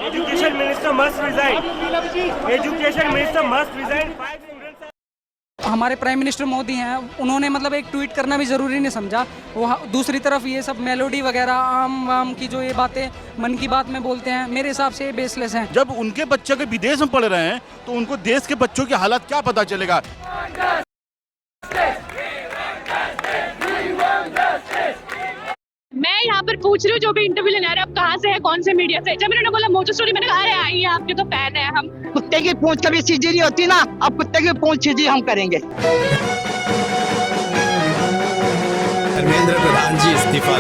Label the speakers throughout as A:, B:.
A: Education minister must resign. Education minister must resign. 5 students are...
B: हमारे prime minister Modi हैं, उन्होंने मतलब एक ट्वीट करना भी ज़रूरी नहीं समझा। वो दूसरी तरफ ये सब मेलोडी वगैरह आम वाम की जो ये बातें मन की बात में बोलते हैं, मेरे हिसाब से ये बेसलेस हैं।
C: जब उनके बच्चे के विदेश में पढ़ रहे हैं तो उनको देश के बच्चों की हालत क्या पता चलेगा।
D: मैं यहाँ पर पूछ रही हूँ जो भी इंटरव्यू लेना है, आप कहाँ से है, कौन से मीडिया से। जब मैंने बोला मोटो स्टोरी, मैंने कहा अरे आइए आपके तो फैन है हम।
E: कुत्ते की पूंछ कभी सीधी नहीं होती ना, अब कुत्ते की पूंछ सीधी हम करेंगे।
F: धर्मेंद्र प्रधान जी इस्तीफा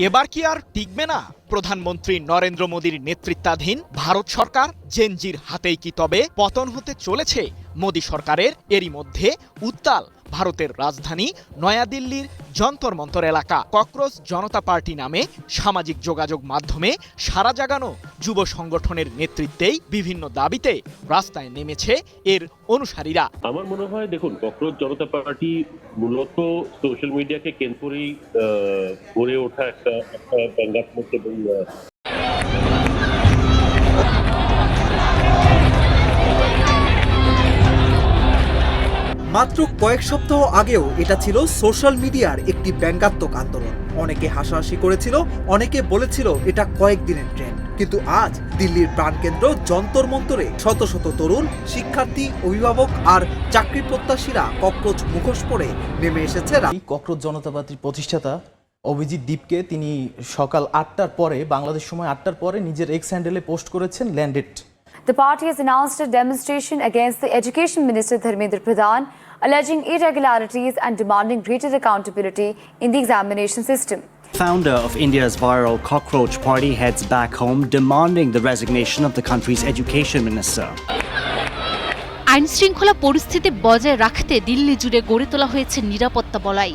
G: এবার কি আর টিকবে না? প্রধানমন্ত্রী নরেন্দ্র মোদীর নেতৃত্বাধীন ভারত সরকার জেনজির হাতেই কি তবে পতন হতে চলেছে মোদী সরকারের? এরই মধ্যে উত্তাল ভারতের রাজধানী নয়াদিল্লির যন্তর মন্তর এলাকা। ককরোচ জনতা পার্টি নামে সামাজিক যোগাযোগ মাধ্যমে সারা জাগানো যুব সংগঠনের নেতৃত্বেই বিভিন্ন দাবিতে রাস্তায় নেমেছে এর অনুসারীরা।
H: আমার মনে হয় দেখুন, ককরোচ জনতা পার্টি মূলত সোশ্যাল মিডিয়াকে কেন্দ্র করেই গড়ে ওঠা একটা ব্যঙ্গাত্মক এবং
I: মাত্র কয়েক সপ্তাহ আগেও এটা ছিল সোশ্যাল মিডিয়ার একটি ব্যঙ্গাত্মক আন্দোলন। অনেকে হাসাহাসি করেছিল, অনেকে বলেছিল এটা কয়েকদিনের ট্রেন্ড। কিন্তু আজ দিল্লির প্রাণকেন্দ্র যন্তর মন্তরে শত শত তরুণ, শিক্ষার্থী, অভিভাবক আর চাকরি প্রত্যাশীরা ককরোচ মুখোশ পরে নেমে এসেছে।
J: ককরোচ জনতা পার্টির প্রতিষ্ঠাতা অভিজিৎ দীপকে তিনি সকাল ৮টার পরে, বাংলাদেশ সময় ৮টার পরে নিজের এক্স হ্যান্ডেলে পোস্ট করেছেন landed.
K: The party has announced a demonstration against the Education Minister Dharmendra Pradhan, alleging irregularities and demanding greater accountability in the examination system.
L: Founder of India's viral Cockroach Party heads back home, demanding the resignation of the country's education minister.
M: আইন শৃঙ্খলা পরিস্থিতি বজায় রাখতে দিল্লি জুড়ে গড়ে তোলা হয়েছে নিরাপত্তা বলয়।